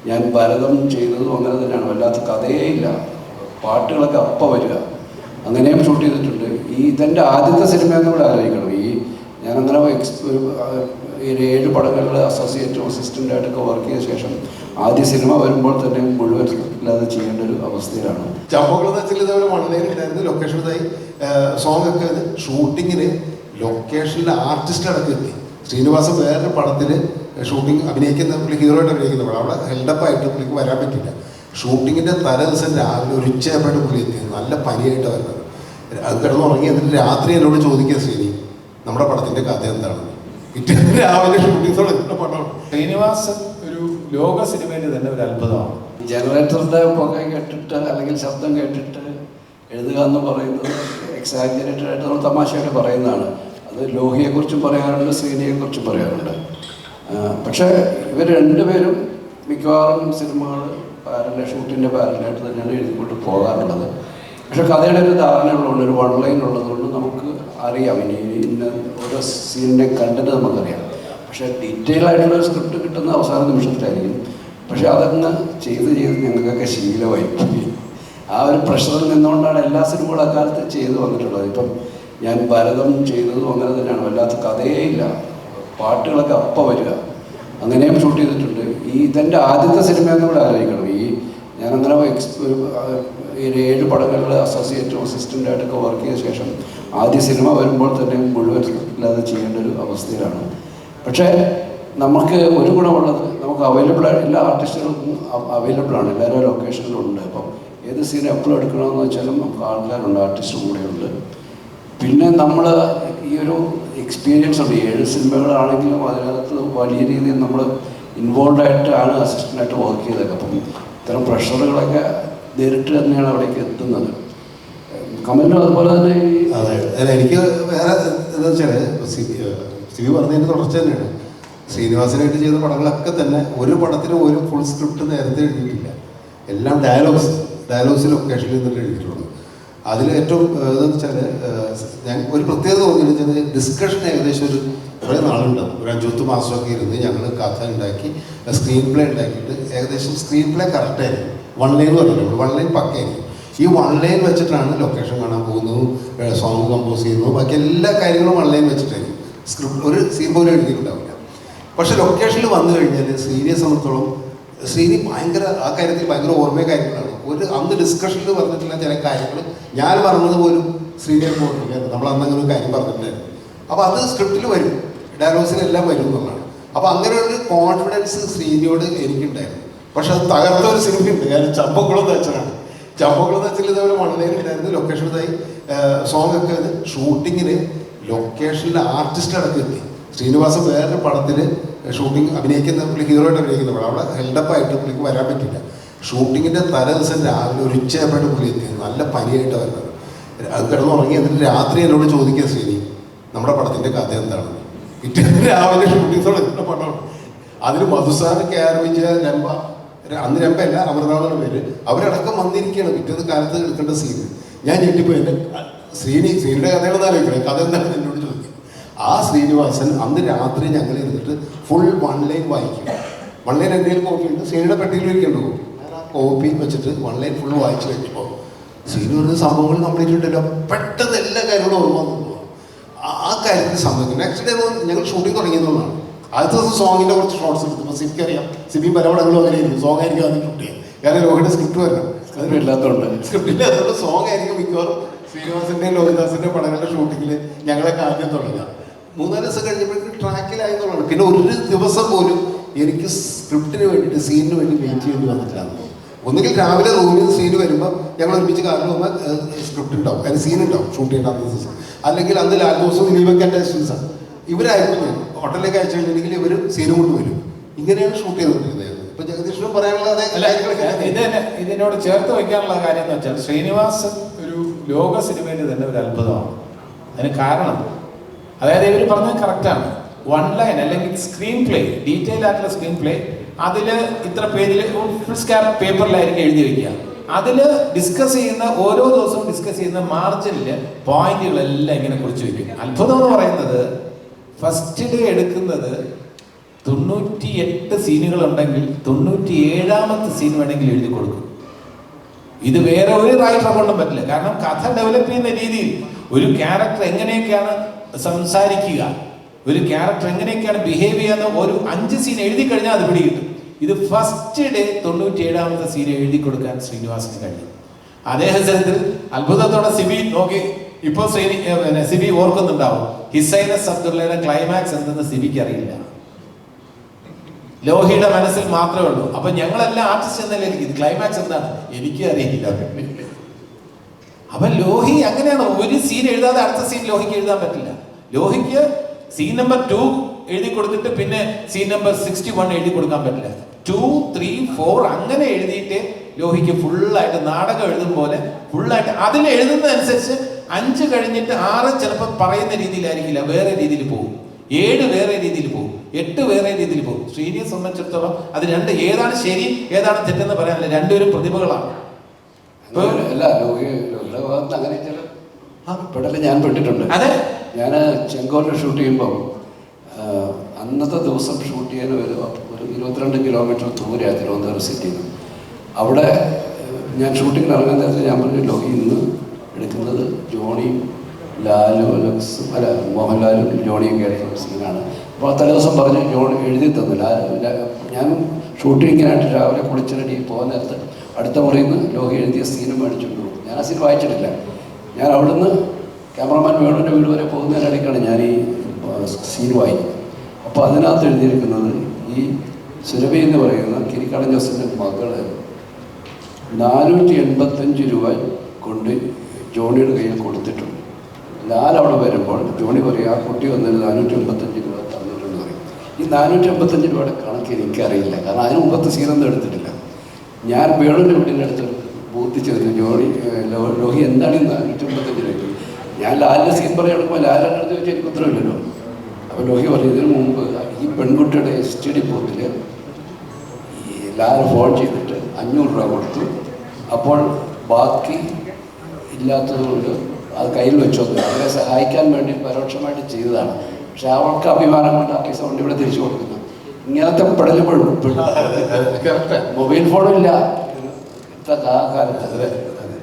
ഞാൻ ഭരതം ചെയ്തതും അങ്ങനെ തന്നെയാണ്. വല്ലാത്ത കഥയേ ഇല്ല, പാട്ടുകളൊക്കെ അപ്പം വരിക. അങ്ങനെയും ഷൂട്ട് ചെയ്തിട്ടുണ്ട്. ഇതെൻ്റെ ആദ്യത്തെ സിനിമയെന്ന് കൂടെ ആലോചിക്കണം. ഞാനങ്ങനെ ഒരു 7 പടങ്ങളിൽ അസോസിയേറ്റും അസിസ്റ്റൻ്റായിട്ടൊക്കെ വർക്ക് ചെയ്ത ശേഷം ആദ്യ സിനിമ വരുമ്പോൾ തന്നെ മുഴുവൻ ഇല്ലാതെ ചെയ്യേണ്ട ഒരു അവസ്ഥയിലാണ്. ചമ്പക്കുളത്തിൽ ഇതേപോലെ മണലേണ്ടായിരുന്നു. ലൊക്കേഷനിലായി സോങ് ഒക്കെ ഷൂട്ടിങ്ങിന് ലൊക്കേഷനിലെ ആർട്ടിസ്റ്റ് അടക്കം എത്തി. ശ്രീനിവാസൻ വേറൊരു പടത്തിൽ ഷൂട്ടിങ് അഭിനയിക്കുന്ന പുള്ളി ഹീറോയിട്ട് അഭിനയിക്കുന്ന പടം അവിടെ ഹെൽഡപ്പായിട്ട് പുള്ളിക്ക് വരാൻ പറ്റില്ല. ഷൂട്ടിങ്ങിൻ്റെ തലേ ദിവസം രാവിലെ ഒരു ഉച്ചയായപ്പോഴും പുള്ളി എത്തി. നല്ല പനിയായിട്ട് വരുന്നത്. അത് കിടന്നുറങ്ങി. എന്നിട്ട് രാത്രി എന്നോട് ചോദിക്കുക, ശ്രീനി നമ്മുടെ പടത്തിൻ്റെ കഥ എന്താണ്? പിറ്റേന്ന് രാവിലെ ഷൂട്ടിംഗ് തുടങ്ങുന്ന പടമാണ്. ശ്രീനിവാസൻ ഒരു ലോക സിനിമയിൽ തന്നെ ഒരു അത്ഭുതമാണ്. ജനറേറ്ററിൻ്റെ പുക കേട്ടിട്ട് അല്ലെങ്കിൽ ശബ്ദം കേട്ടിട്ട് എഴുതുക എന്ന് പറയുന്നത് എക്സാജറേറ്റഡ് ആയിട്ട് നമ്മൾ തമാശയായിട്ട് പറയുന്നതാണ്. അത് ലോഹിയെക്കുറിച്ചും പറയാറുണ്ട്, ശ്രീനിയെക്കുറിച്ചും പറയാറുണ്ട്. പക്ഷേ ഇവർ രണ്ടുപേരും മിക്കവാറും സിനിമകൾ ഷൂട്ടിൻ്റെ പാരലായിട്ട് തന്നെയാണ് എഴുതിക്കൊണ്ട് പോകാറുള്ളത്. പക്ഷെ കഥയുടെ ഒരു ധാരണയുള്ളതുകൊണ്ട്, ഒരു വൺ ലൈൻ ഉള്ളതുകൊണ്ട് നമുക്ക് അറിയാം ഇന്ന ഓരോ സീനിൻ്റെ കണ്ടന്റ് നമുക്കറിയാം. പക്ഷേ ഡീറ്റെയിൽ ആയിട്ടുള്ള ഒരു സ്ക്രിപ്റ്റ് കിട്ടുന്ന അവസാന നിമിഷത്തിലായിരിക്കും. പക്ഷെ അതങ്ങ് ചെയ്ത് ഞങ്ങൾക്കൊക്കെ ശീലമായി. ആ ഒരു പ്രഷറിൽ നിന്നുകൊണ്ടാണ് എല്ലാ സിനിമകളും അക്കാലത്ത് ചെയ്തു വന്നിട്ടുള്ളത്. ഇപ്പം ഞാൻ ഭരതം ചെയ്തതും അങ്ങനെ തന്നെയാണ്. വല്ലാത്ത കഥയേ ഇല്ല, പാട്ടുകളൊക്കെ അപ്പം വരിക. അങ്ങനെയും ഷൂട്ട് ചെയ്തിട്ടുണ്ട്. ഇതെൻ്റെ ആദ്യത്തെ സിനിമയെന്ന് കൂടെ ആലോചിക്കണം. ഞാനങ്ങനെ ഒരു 7 പടങ്ങളിൽ അസോസിയേറ്റും അസിസ്റ്റൻ്റായിട്ടൊക്കെ വർക്ക് ചെയ്ത ശേഷം ആദ്യ സിനിമ വരുമ്പോൾ തന്നെ മുഴുവൻ ഇല്ലാതെ ചെയ്യേണ്ട ഒരു അവസ്ഥയിലാണ്. പക്ഷേ നമുക്ക് ഒരു ഗുണമുള്ളത്, നമുക്ക് എല്ലാ ആർട്ടിസ്റ്റുകൾക്കും അവൈലബിളാണ്. എല്ലാവരും ലൊക്കേഷനിലും ഉണ്ട്. അപ്പം ഏത് സീൻ എപ്പോഴും എടുക്കണമെന്ന് വെച്ചാലും നമുക്ക് ആൾക്കാരുണ്ട്, ആർട്ടിസ്റ്റും കൂടെയുണ്ട്. പിന്നെ നമ്മൾ ഈ ഒരു എക്സ്പീരിയൻസ് ഉണ്ട്. 7 സിനിമകളാണെങ്കിലും അതിനകത്ത് വലിയ രീതിയിൽ നമ്മൾ ഇൻവോൾവ് ആയിട്ടാണ് അസിസ്റ്റൻ്റായിട്ട് വർക്ക് ചെയ്തത്. അപ്പം ഇത്തരം പ്രഷറുകളൊക്കെ നേരിട്ട് തന്നെയാണ് അവിടേക്ക് എത്തുന്നത്. കമലിനും അതുപോലെ തന്നെ. അതെ, എനിക്ക് വേറെ എന്താ വെച്ചാൽ സിബി പറഞ്ഞതിൻ്റെ തുടർച്ച തന്നെയാണ്. ശ്രീനിവാസനായിട്ട് ചെയ്ത പടങ്ങളൊക്കെ തന്നെ ഒരു പടത്തിന് ഒരു ഫുൾ സ്ക്രിപ്റ്റ് നേരത്തെ എഴുതിയിട്ടില്ല. എല്ലാം ഡയലോഗ്സ് ലൊക്കേഷനിൽ നിന്നിട്ട് എഴുതിയിട്ടുള്ളത്. അതിൽ ഏറ്റവും ഇതെന്ന് വെച്ചാൽ ഞാൻ ഒരു പ്രത്യേകത തോന്നിയെന്ന് വെച്ചാൽ ഡിസ്കഷൻ ഏകദേശം കുറേ നാളുണ്ടാവും. ഒരു 5-10 മാസമൊക്കെ ഇരുന്ന് ഞങ്ങൾ കഥ ഉണ്ടാക്കി സ്ക്രീൻ പ്ലേ ഉണ്ടാക്കിയിട്ട് ഏകദേശം സ്ക്രീൻ പ്ലേ കറക്റ്റായിരിക്കും. 1 ലൈൻ പറഞ്ഞിട്ടുണ്ട്, 1 ലൈൻ പക്കയായിരിക്കും. ഈ 1 ലൈൻ വെച്ചിട്ടാണ് ലൊക്കേഷൻ കാണാൻ പോകുന്നത്, സോങ് കമ്പോസ് ചെയ്യുന്നത്, ബാക്കി എല്ലാ കാര്യങ്ങളും 1 ലൈൻ വെച്ചിട്ടായിരിക്കും. സ്ക്രിപ്റ്റ് ഒരു സീൻ പോലും എഴുതിയിട്ടുണ്ടാവില്ല. പക്ഷെ ലൊക്കേഷനിൽ വന്നു കഴിഞ്ഞാൽ ശ്രീനിയെ സംബന്ധിച്ചോളം ശ്രീനി ഭയങ്കര ആ കാര്യത്തിൽ ഭയങ്കര ഓർമ്മ കാര്യങ്ങളാണ്. അന്ന് ഡിസ്കഷനിൽ പറഞ്ഞിട്ടുള്ള ചില കാര്യങ്ങൾ ഞാൻ പറഞ്ഞത് പോലും ശ്രീനിയെ ഓർമ്മിക്കാറ്. നമ്മൾ അന്നങ്ങനെ ഒരു കാര്യം പറഞ്ഞിട്ടുണ്ടായിരുന്നു. അപ്പോൾ അത് സ്ക്രിപ്റ്റിൽ വരും, ഡയലോഗ്സിലെല്ലാം വരും എന്നുള്ളതാണ്. അപ്പോൾ അങ്ങനെ ഒരു കോൺഫിഡൻസ് ശ്രീനിയോട് എനിക്കുണ്ടായിരുന്നു. പക്ഷെ അത് തകർത്ത ഒരു സിനിമയുണ്ട്. കാരണം ചമ്പക്കുളം തച്ചനാണ്. ചമ്പക്കുളം തച്ചിൽ ഇതേപോലെ മണലേണ്ടായിരുന്നു. ലൊക്കേഷനിലായി സോങ് ഒക്കെ ഷൂട്ടിങ്ങിന് ലൊക്കേഷനിലെ ആർട്ടിസ്റ്റ് അടക്കം എത്തി. ശ്രീനിവാസൻ വേറൊരു പടത്തിൽ ഷൂട്ടിങ് അഭിനയിക്കുന്ന പുള്ളി ഹീറോയിട്ട് അഭിനയിക്കുന്ന പടം അവിടെ ഹെൽഡപ്പായിട്ട് പുള്ളിക്ക് വരാൻ പറ്റില്ല. ഷൂട്ടിങ്ങിൻ്റെ തലേ ദിവസം രാവിലെ ഒരു ഉച്ചയായപ്പോഴും പുള്ളി എത്തി. നല്ല പനിയായിട്ട് വരുന്നത്. അത് കിടന്നുറങ്ങി. എന്നിട്ട് രാത്രി എന്നോട് ചോദിക്കുക, ശ്രീനി നമ്മുടെ പടത്തിൻ്റെ കഥ എന്താണ്? പിറ്റേന്ന് രാവിലെ ഷൂട്ടിംഗ് തുടങ്ങുന്ന പടമാണ്. അതിൽ മധുസാർ കെയർവിജ രംഭ, അന്ന് രംഭയല്ല അമൃതാണെന്ന പേര്, അവരടക്കം വന്നിരിക്കുകയാണ് പിറ്റേന്ന് കാലത്ത് എടുക്കേണ്ട സീന്. ഞാൻ ഞെട്ടിപ്പോയി. എൻ്റെ ശ്രീനിയുടെ കഥകളെന്ന് ആലോചിക്കണേ, കഥ എന്താണെന്ന് എന്നോട് ചോദിക്കും. ആ ശ്രീനിവാസൻ അന്ന് രാത്രി ഞങ്ങൾ ഇരുന്നിട്ട് ഫുൾ 1 ലൈൻ വായിക്കും. 1 ലൈൻ എന്തെങ്കിലും കോപ്പി ഉണ്ട്, ശ്രീനിയുടെ പെട്ടിയിൽ വയ്ക്കേണ്ടു. ഞാൻ ആ കോപ്പി വെച്ചിട്ട് 1 ലൈൻ ഫുൾ വായിച്ച് കഴിഞ്ഞപ്പോൾ ശ്രീനി പറഞ്ഞ സംഭവങ്ങൾ കംപ്ലീറ്റ് ഉണ്ടല്ലോ. പെട്ടെന്ന് എല്ലാ കാര്യങ്ങളും ഓർമ്മ വന്നു. ആ കാര്യത്തിൽ സംഭവിക്കും. നെക്സ്റ്റ് ഡേ ഞങ്ങൾ ഷൂട്ടിംഗ് തുടങ്ങിയതുകൊണ്ടാണ്. ആദ്യത്തെ ദിവസം സോങ്ങിൻ്റെ കുറച്ച് ഷോർട്സ് എടുത്തപ്പോൾ സിബിക്ക് അറിയാം, സിബി പലപടങ്ങളും അങ്ങനെ ആയിരിക്കും. സോങ് ആയിരിക്കും ആദ്യം ഷൂട്ട് ചെയ്യാം. കാരണം ലോഹിയുടെ സ്ക്രിപ്റ്റ് വരണം. സ്ക്രിപ്റ്റ് ഇല്ലാത്തതുകൊണ്ട് സോങ് ആയിരിക്കും മിക്കവാറും ശ്രീനിവാസിൻ്റെയും ലോഹിദാസിൻ്റെ പടങ്ങളുടെ ഷൂട്ടിങ്ങിൽ ഞങ്ങളൊക്കെ ആദ്യം തുടങ്ങുക. 3-4 ദിവസം കഴിഞ്ഞപ്പോഴേക്കും ട്രാക്കിലായെന്നുള്ളതാണ്. പിന്നെ ഒരു ദിവസം പോലും എനിക്ക് സ്ക്രിപ്റ്റിന് വേണ്ടിയിട്ട് സീനിന് വേണ്ടി വെയിറ്റ് ചെയ്യേണ്ടി വന്നിട്ടില്ല. ഒന്നുകിൽ രാവിലെ റൂമിൽ നിന്ന് സീന് വരുമ്പോൾ ഞങ്ങൾ ഒരുമിച്ച് കാറിൽ പോകുമ്പോൾ സ്ക്രിപ്റ്റ് ഉണ്ടാവും, അതിന് സീൻ ഉണ്ടാവും ഷൂട്ട് ചെയ്യേണ്ട അന്നത്തെ ദിവസം. അല്ലെങ്കിൽ അന്ന് ലാൽദോസും ദിലീപൊക്കെ എൻ്റെ അസിസ്റ്റൻസാണ്. ഇവരായിരുന്നു ഞാൻ ഹോട്ടലിലേക്ക് അയച്ചു കഴിഞ്ഞിട്ടുണ്ടെങ്കിൽ ഇവർ സീനും കൊണ്ട് വരും. ഇങ്ങനെയാണ് ഷൂട്ട് ചെയ്തുകൊണ്ടിരുന്നത്. ഇപ്പം ജഗദീഷിനും പറയാനുള്ള ഇതിനോട് ചേർത്ത് വയ്ക്കാനുള്ള കാര്യം എന്ന് വെച്ചാൽ ശ്രീനിവാസൻ ഒരു ലോക സിനിമയിൽ തന്നെ ഒരു അത്ഭുതമാണ്. അതിന് കാരണം അതായത് ഇവർ പറഞ്ഞത് കറക്റ്റാണ്. 1 ലൈൻ അല്ലെങ്കിൽ സ്ക്രീൻ പ്ലേ, ഡീറ്റെയിൽ ആയിട്ടുള്ള സ്ക്രീൻ പ്ലേ, അതിൽ ഇത്ര പേജിൽ ഫുൾ സ്കാപ്പ് പേപ്പറിലായിരിക്കും എഴുതി വയ്ക്കുക. അതിൽ ഡിസ്കസ് ചെയ്യുന്ന ഓരോ ദിവസവും ഡിസ്കസ് ചെയ്യുന്ന മാർജിനിൽ പോയിന്റുകളെല്ലാം ഇങ്ങനെ കുറിച്ച് വയ്ക്കും. അത്ഭുതം എന്ന് പറയുന്നത് ഫസ്റ്റ് ഡേ എടുക്കുന്നത് 98 സീനുകൾ ഉണ്ടെങ്കിൽ 97ാമത്തെ സീൻ വേണമെങ്കിൽ എഴുതി കൊടുക്കും. ഇത് വേറെ ഒരു റൈറ്ററെ കൊണ്ടും പറ്റില്ല. കാരണം കഥ ഡെവലപ്പ് ചെയ്യുന്ന രീതിയിൽ ഒരു ക്യാരക്ടർ എങ്ങനെയൊക്കെയാണ് സംസാരിക്കുക, ഒരു ക്യാരക്ടർ എങ്ങനെയൊക്കെയാണ് ബിഹേവ് ചെയ്യാന്ന് ഒരു 5 സീൻ എഴുതി കഴിഞ്ഞാൽ അത് പിടികിട്ടും. ഇത് ഫസ്റ്റ് ഡേ 97ാമത്തെ സീൻ എഴുതി കൊടുക്കാൻ ശ്രീനിവാസിന് കഴിയും. അതേ അവസരത്തിൽ അത്ഭുതത്തോടെ സിബി നോക്കി, ഇപ്പൊ സിബി ഓർക്കുന്നുണ്ടാവും, ഹിസൈനസ് അബ്ദുള്ളയുടെ ക്ലൈമാക്സ് എന്തെന്ന് സിബിക്ക് അറിയില്ല, ലോഹിയുടെ മനസ്സിൽ മാത്രമേ ഉള്ളൂ. അപ്പൊ ഞങ്ങളെല്ലാം ആർട്ടിസ്റ്റ് എന്ന നിലയിൽ ഇത് ക്ലൈമാക്സ് എന്താണ് എനിക്ക് അറിയില്ല. അപ്പൊ ലോഹി അങ്ങനെയാണ്, ഒരു സീൻ എഴുതാതെ അടുത്ത സീൻ ലോഹിക്ക് എഴുതാൻ പറ്റില്ല. ലോഹിക്ക് സീൻ നമ്പർ 2 എഴുതി കൊടുത്തിട്ട് പിന്നെ സീൻ നമ്പർ 61 എഴുതി കൊടുക്കാൻ പറ്റില്ല. 2, 3, 4 അങ്ങനെ എഴുതിയിട്ട് ലോഹിക്ക് ഫുള്ളായിട്ട് നാടകം എഴുതും പോലെ ഫുള്ളായിട്ട് അതിൽ എഴുതുന്നതനുസരിച്ച് 5 കഴിഞ്ഞിട്ട് 6 ചിലപ്പോൾ പറയുന്ന രീതിയിലായിരിക്കില്ല, വേറെ രീതിയിൽ പോകും. 7 വേറെ രീതിയിൽ പോകും, 8 വേറെ രീതിയിൽ പോകും. ശ്രീനിയെ സംബന്ധിച്ചിടത്തോളം അത് രണ്ട്, ഏതാണ് ശരി ഏതാണ് തെറ്റെന്ന് പറയാനില്ല, രണ്ടുപേരും പ്രതിഭകളാണ്. അല്ല ലോഹിയുടെ ഭാഗത്ത് അങ്ങനെ ചില പെടല് ഞാൻ പെട്ടിട്ടുണ്ട്. അതെ, ഞാൻ ചെങ്കോലിൽ ഷൂട്ട് ചെയ്യുമ്പോൾ അന്നത്തെ ദിവസം ഷൂട്ട് ചെയ്യാൻ ഒരു 22 കിലോമീറ്റർ ദൂരെയാണ് തിരുവനന്തപുരം സിറ്റിയിൽ നിന്ന്. അവിടെ ഞാൻ ഷൂട്ടിങ്ങിന് ഇറങ്ങാൻ നേരത്തെ ഞാൻ പറഞ്ഞു, ലോഹി ഇന്ന് എടുക്കുന്നത് ജോണിയും മോഹൻലാലും ജോണിയും കേട്ട സീനാണ്. അപ്പോൾ തലേദിവസം പറഞ്ഞ് ജോണി എഴുതി തന്നില്ല. ഞാൻ ഷൂട്ടിങ്ങിനായിട്ട് രാവിലെ കുളിച്ച് റെഡി പോകാൻ നേരത്ത് അടുത്ത മുറിയിൽ നിന്ന് ലോഹി എഴുതിയ സീനും മേടിച്ചുകൊണ്ട് പോകും. ഞാൻ ആ സീൻ വായിച്ചിട്ടില്ല. ഞാൻ അവിടുന്ന് ക്യാമറമാൻ വേണുവിൻ്റെ വീട് വരെ പോകുന്നതിനിടയ്ക്കാണ് ഞാൻ ഈ സീൻ വായിക്കുന്നത്. അപ്പോൾ അതിനകത്ത് എഴുതിയിരിക്കുന്നത് ഈ സുരഭി എന്ന് പറയുന്ന കിരിക്കാടൻ ജോസിൻ്റെ മകള് 485 രൂപ കൊണ്ട് ജോണിയുടെ കയ്യിൽ കൊടുത്തിട്ടുണ്ട്. ലാൽ അവിടെ വരുമ്പോൾ ജോണി പറയും, ആ കുട്ടി വന്നതിന് 485 രൂപ തന്നിട്ടുണ്ടെന്ന് പറയും. ഈ 485 രൂപയുടെ കണക്ക് എനിക്കറിയില്ല, കാരണം അതിന് മുമ്പത്തെ സീനൊന്നും എടുത്തിട്ടില്ല. ഞാൻ വേണുവിൻ്റെ വീടിൻ്റെ അടുത്ത് ബൂത്തി ചോദിച്ചു, ലോഹി എന്താണ് ഈ 485 രൂപ? ഞാൻ ലാലിൻ്റെ സീൻ പറയാൻ എടുക്കുമ്പോൾ ലാലിൻ്റെ അടുത്ത് ചോദിച്ചാൽ എനിക്ക് ഉത്തരവില്ലല്ലോ. അപ്പോൾ ലോഹി പറഞ്ഞു, ഇതിനു മുമ്പ് ഈ പെൺകുട്ടിയുടെ STD ബൂത്തിൽ ഈ ലാൽ ഫോൺ ചെയ്തിട്ട് 500 രൂപ കൊടുത്തു. അപ്പോൾ ബാക്കി ഇല്ലാത്തതുകൊണ്ട് അത് കയ്യിൽ വെച്ചോന്നു, അവരെ സഹായിക്കാൻ വേണ്ടി പരോക്ഷമായിട്ട് ചെയ്തതാണ്. പക്ഷെ അവൾക്ക് അഭിമാനം കൊണ്ട് ആ പൈസ കൊണ്ട് ഇവിടെ തിരിച്ചു കൊടുക്കുന്നു. ഇങ്ങനത്തെ പെടലുമ്പോഴും മൊബൈൽ ഫോണില്ല ഇന്നത്തെ കാലത്ത്.